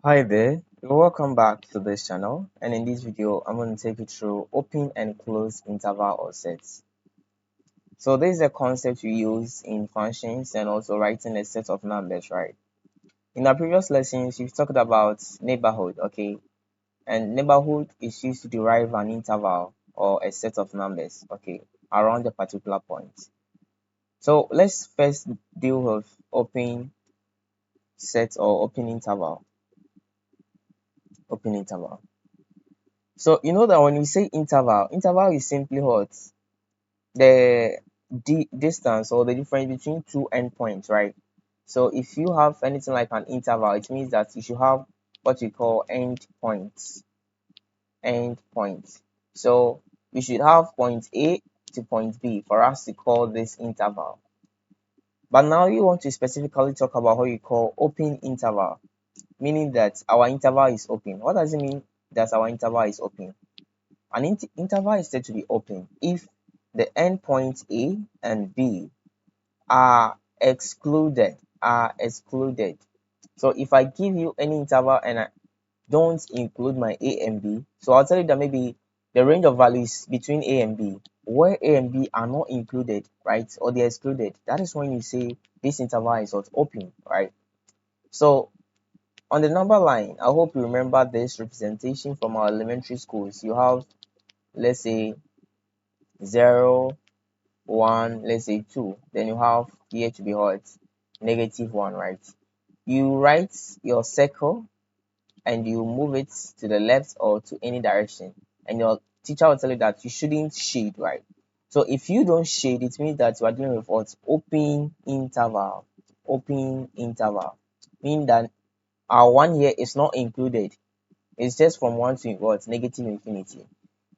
Hi there, welcome back to this channel, and in this video I'm going to take you through open and close interval or sets. So this is a concept we use in functions and also writing a set of numbers, right? In our previous lessons we've talked about neighborhood, okay, and neighborhood is used to derive an interval or a set of numbers, okay, around a particular point. So let's first deal with open set or open interval. So you know that when we say interval is simply what? The distance or the difference between two endpoints, right? So if you have anything like an interval, it means that you should have what we call endpoints. Endpoints. So we should have point A to point B for us to call this interval. But now you want to specifically talk about what you call open interval, meaning that our interval is open. What does it mean that our interval is open? An interval is said to be open if the endpoints A and B are excluded. So if I give you any interval and I don't include my A and B, so I'll tell you that maybe the range of values between A and B, where A and B are not included, right, or they're excluded, that is when you say this interval is not open, right? So on the number line, I hope you remember this representation from our elementary schools. You have, let's say, 0, 1, let's say 2, then you have here to be what? -1, right? You write your circle and you move it to the left or to any direction, and your teacher will tell you that you shouldn't shade, right? So if you don't shade, it means that you are dealing with what? Open interval, meaning that our 1 here is not included. It's just from 1 to what? -infinity.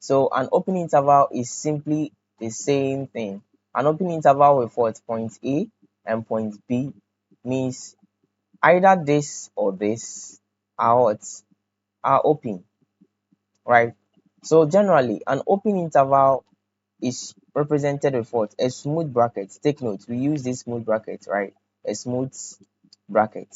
So an open interval is simply the same thing. An open interval with what? Point A and point B means either this or this are what? Are open, right? So generally, an open interval is represented with what? A smooth bracket. Take note, we use this smooth bracket, right? A smooth bracket.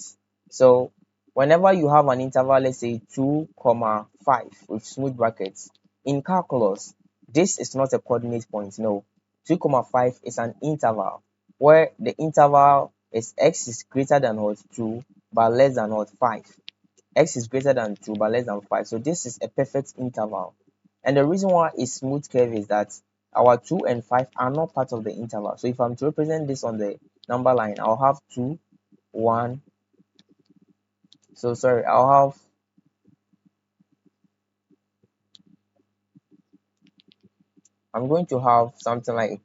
So whenever you have an interval, let's say 2, 5 with smooth brackets, in calculus, this is not a coordinate point. No, 2, 5 is an interval where the interval is x is greater than what? 2 but less than what? 5. X is greater than 2 but less than 5. So this is a perfect interval. And the reason why it's smooth curve is that our 2 and 5 are not part of the interval. So if I'm to represent this on the number line, I'll have 2, 1. So sorry, I'm going to have something like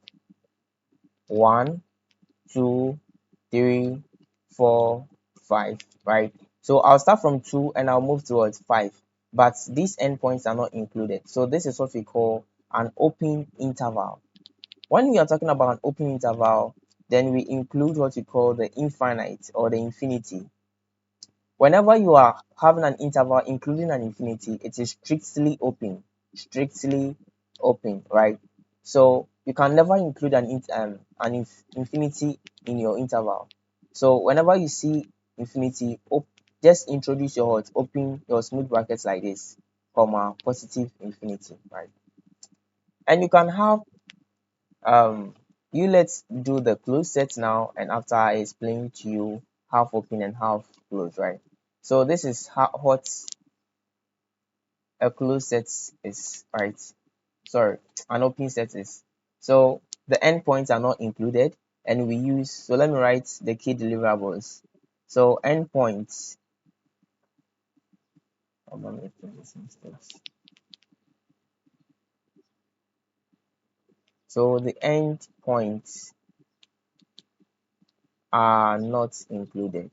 1, 2, 3, 4, 5, right? So I'll start from 2 and I'll move towards 5. But these endpoints are not included. So this is what we call an open interval. When we are talking about an open interval, then we include what we call the infinite or the infinity. Whenever you are having an interval including an infinity, it is strictly open, right? So you can never include infinity in your interval. So whenever you see infinity, just introduce your what? Open your smooth brackets like this, comma, positive infinity, right? And you can have let's do the closed set now, and after I explain to you half open and half closed, right? So this is what a closed set is, right? Sorry, an open set is. So the endpoints are not included, and we use, so let me write the key deliverables. So endpoints, so the endpoints are not included,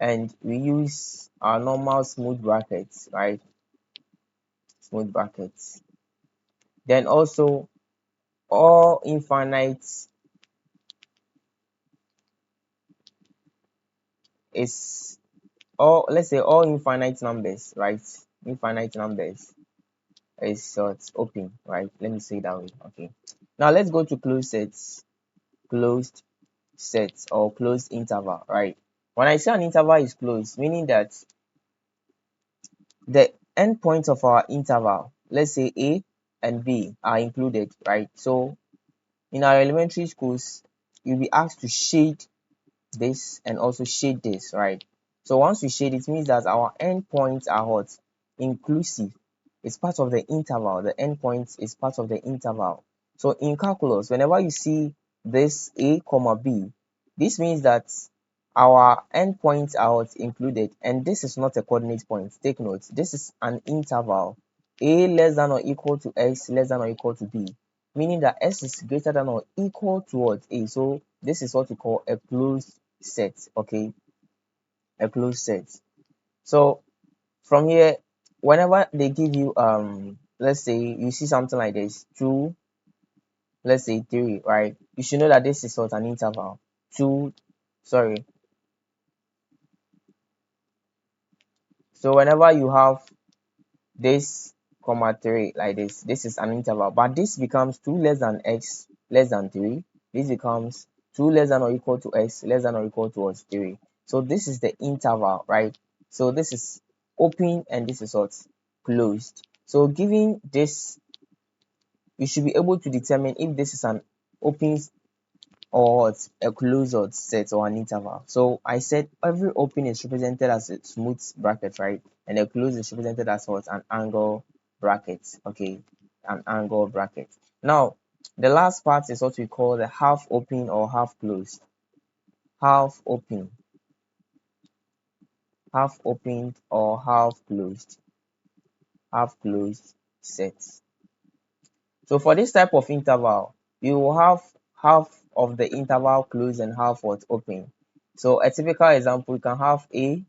and we use our normal smooth brackets, right? Smooth brackets. Then also all infinite is all, let's say all infinite numbers, right? Infinite numbers is open, right? Let me say it that way. Okay. Now let's go to closed sets. Closed set or closed interval, right? When I say an interval is closed, meaning that the endpoints of our interval, let's say A and B, are included, right? So in our elementary schools, you'll be asked to shade this and also shade this, right? So once we shade, it means that our endpoints are what? Inclusive. It's part of the interval. The endpoint is part of the interval. So in calculus, whenever you see this A comma B, this means that our endpoints are what included, and this is not a coordinate point. Take note, this is an interval. A less than or equal to x less than or equal to b, meaning that s is greater than or equal to what? A. So this is what we call a closed set. Okay, a closed set. So from here, whenever they give you let's say you see something like this, 2, let's say 3, right? You should know that this is what? An interval. 2, sorry. So whenever you have this comma 3 like this is an interval, but this becomes 2 less than x less than 3. This becomes 2 less than or equal to x less than or equal to 3. So this is the interval, right? So this is open and this is what? Closed. So given this, you should be able to determine if this is an open or what? A closed set or an interval. So I said every open is represented as a smooth bracket, right? And a closed is represented as what? An angle bracket. Okay, an angle bracket. Now, the last part is what we call the half open or half closed. Half open, half opened or half closed sets. So for this type of interval, you will have half of the interval closed and half what? Open. So a typical example, you can have A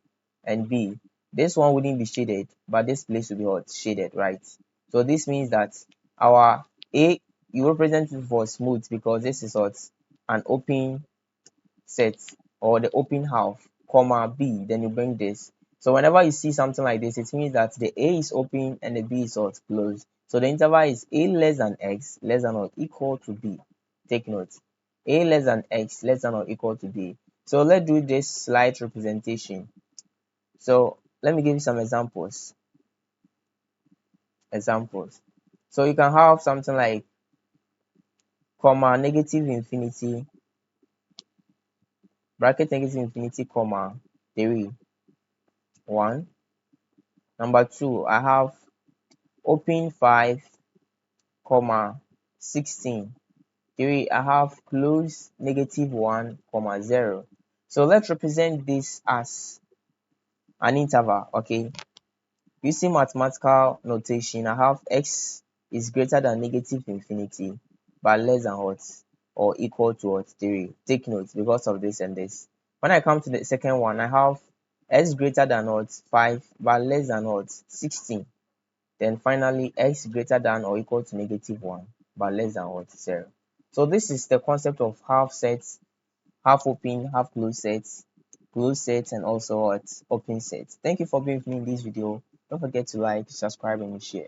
and B. This one wouldn't be shaded, but this place will be what? Shaded, right? So this means that our A, you represent it for smooth because this is what? An open set or the open half, comma B, then you bring this. So whenever you see something like this, it means that the A is open and the B is what? Closed. So the interval is A less than x less than or equal to B. Take note. A less than x less than or equal to B. So let's do this slide representation. So let me give you some examples. So you can have something like comma negative infinity, bracket negative infinity, comma 3, 1. Number 2, I have open 5, comma 16. 3, I have close negative 1, comma 0. So let's represent this as an interval. Okay, using mathematical notation, I have x is greater than negative infinity but less than what? Or equal to what? 3. Take note because of this and this. When I come to the second one, I have x greater than what? 5 but less than what? 16. Then finally, x greater than or equal to negative 1 but less than what? 0. So this is the concept of half sets, half open, half closed sets, and also what? Open sets. Thank you for being with me in this video. Don't forget to like, subscribe, and share.